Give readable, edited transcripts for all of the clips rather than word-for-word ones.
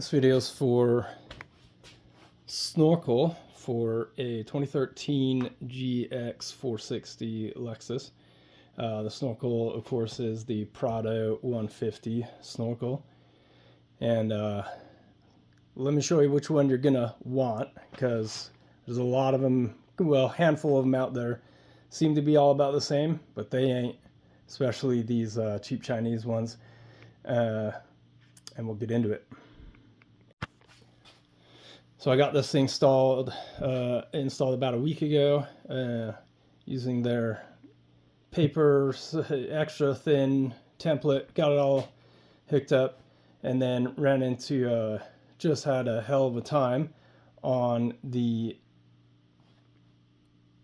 This video is for snorkel for a 2013 GX460 Lexus. The snorkel, of course, is the Prado 150 snorkel. And let me show you which one you're gonna want, because there's a lot of them, well, a handful of them out there seem to be all about the same, but they ain't, especially these cheap Chinese ones. And we'll get into it. So I got this thing installed about a week ago using their paper, extra thin template. Got it all hooked up, and then ran into just had a hell of a time on the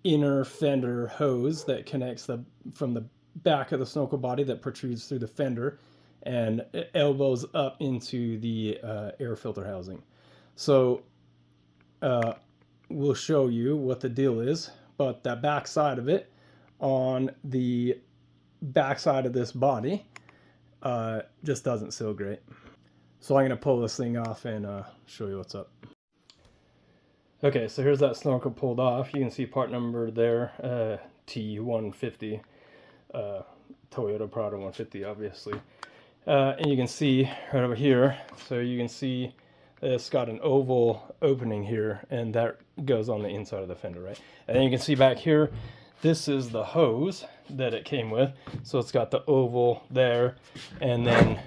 inner fender hose that connects from the back of the snorkel body that protrudes through the fender and elbows up into the air filter housing. So we'll show you what the deal is, but that back side of it, on the back side of this body, just doesn't seal great. So I'm going to pull this thing off and show you what's up. Okay, so here's that snorkel pulled off. You can see part number there, T150, Toyota Prado 150, obviously. And you can see right over here, so you can see it's got an oval opening here, and that goes on the inside of the fender, right? And then you can see back here, this is the hose that it came with. So it's got the oval there, and then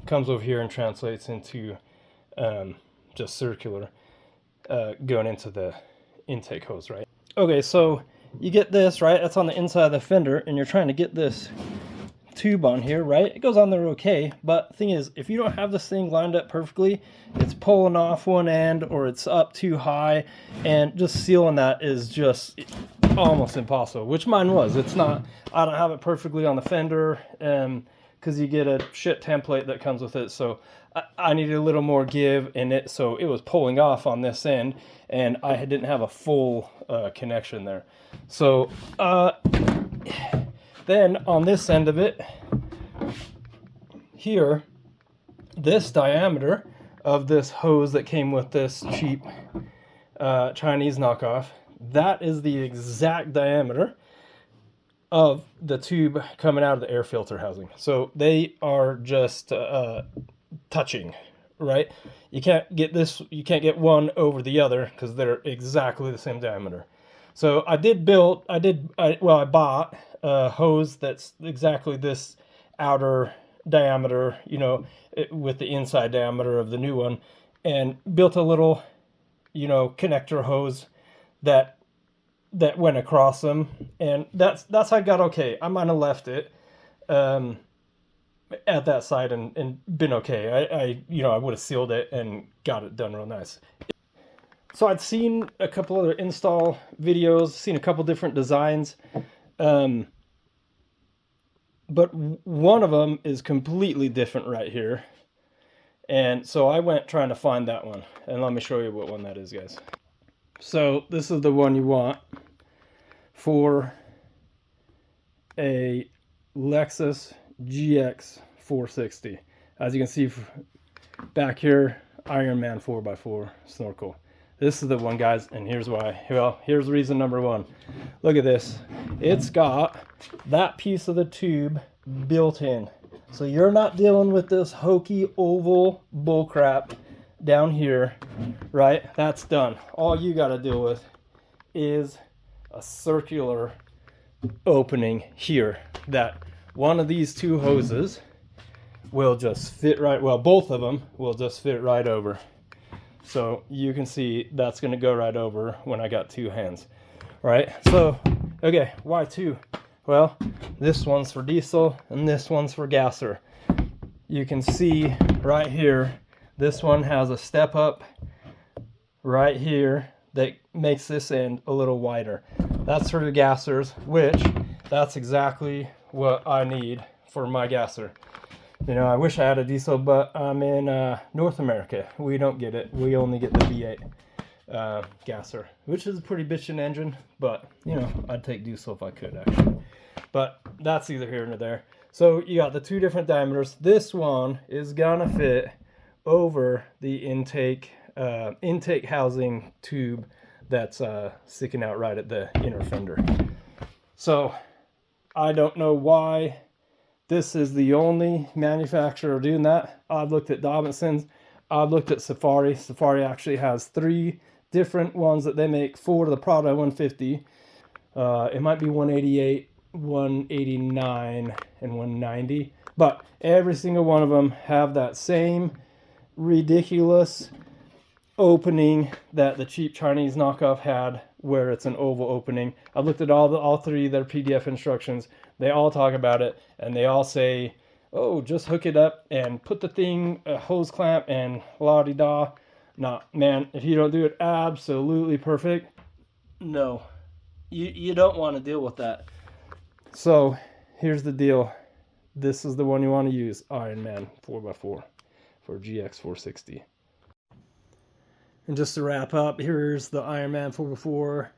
comes over here and translates into just circular, going into the intake hose, right? Okay, so you get this, right? That's on the inside of the fender, and you're trying to get this tube on here, right? It goes on there okay, but the thing is, if you don't have this thing lined up perfectly, it's pulling off one end or it's up too high, and just sealing that is just almost impossible, which mine was. It's not, I don't have it perfectly on the fender because you get a shit template that comes with it, so I needed a little more give in it, so it was pulling off on this end, and I didn't have a full connection there. So then on this end of it, here, this diameter of this hose that came with this cheap Chinese knockoff, that is the exact diameter of the tube coming out of the air filter housing. So they are just touching, right? You can't get this, you can't get one over the other because they're exactly the same diameter. So I bought a hose that's exactly this outer diameter, you know, with the inside diameter of the new one, and built a little, you know, connector hose that went across them, and that's how I got okay. I might have left it at that side and been okay. I would have sealed it and got it done real nice. So I'd seen a couple other install videos, seen a couple different designs, but one of them is completely different right here. And so I went trying to find that one, and let me show you what one that is, guys. So this is the one you want for a Lexus GX460. As you can see back here, Ironman 4x4 snorkel. This is the one, guys, and here's why. Well, here's reason number one. Look at this. It's got that piece of the tube built in. So you're not dealing with this hokey oval bullcrap down here, right? That's done. All you got to deal with is a circular opening here that one of these two hoses will just fit right, well, both of them will just fit right over. So you can see that's going to go right over when I got two hands, right? So, okay, why two? Well, this one's for diesel and this one's for gasser. You can see right here, this one has a step up right here that makes this end a little wider. That's for the gassers, which that's exactly what I need for my gasser. You know, I wish I had a diesel, but I'm in North America. We don't get it. We only get the V8 gasser, which is a pretty bitchin' engine, but, you know, I'd take diesel if I could, actually. But that's either here or there. So you got the two different diameters. This one is gonna fit over the intake housing tube that's sticking out right at the inner fender. So I don't know why this is the only manufacturer doing that. I've looked at Davidson's, I've looked at Safari. Safari actually has 3 different ones that they make for the Prado 150. It might be 188, 189, and 190, but every single one of them have that same ridiculous opening that the cheap Chinese knockoff had, where it's an oval opening. I've looked at all 3 of their PDF instructions. They all talk about it, and they all say, oh, just hook it up and put the thing, a hose clamp, and la-di-da. Nah, man, if you don't do it absolutely perfect, no, you don't want to deal with that. So here's the deal. This is the one you want to use, Ironman 4x4 for GX460. And just to wrap up, here's the Ironman 4x4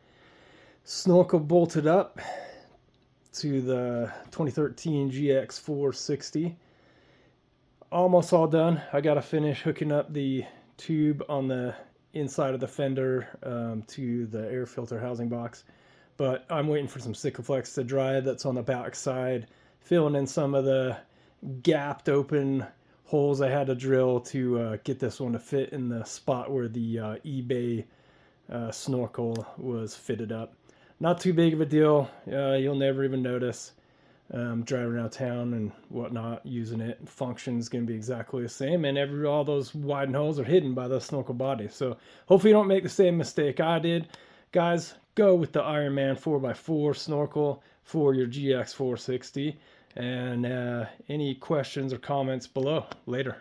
snorkel bolted up to the 2013 GX460. Almost all done. I gotta finish hooking up the tube on the inside of the fender to the air filter housing box, but I'm waiting for some Sikaflex to dry that's on the back side, filling in some of the gapped open holes I had to drill to get this one to fit in the spot where the eBay snorkel was fitted up. Not too big of a deal. You'll never even notice. Driving around town and whatnot, using it, function's going to be exactly the same, and all those widened holes are hidden by the snorkel body. So hopefully you don't make the same mistake I did. Guys, go with the Ironman 4x4 snorkel for your GX460. And any questions or comments below. Later.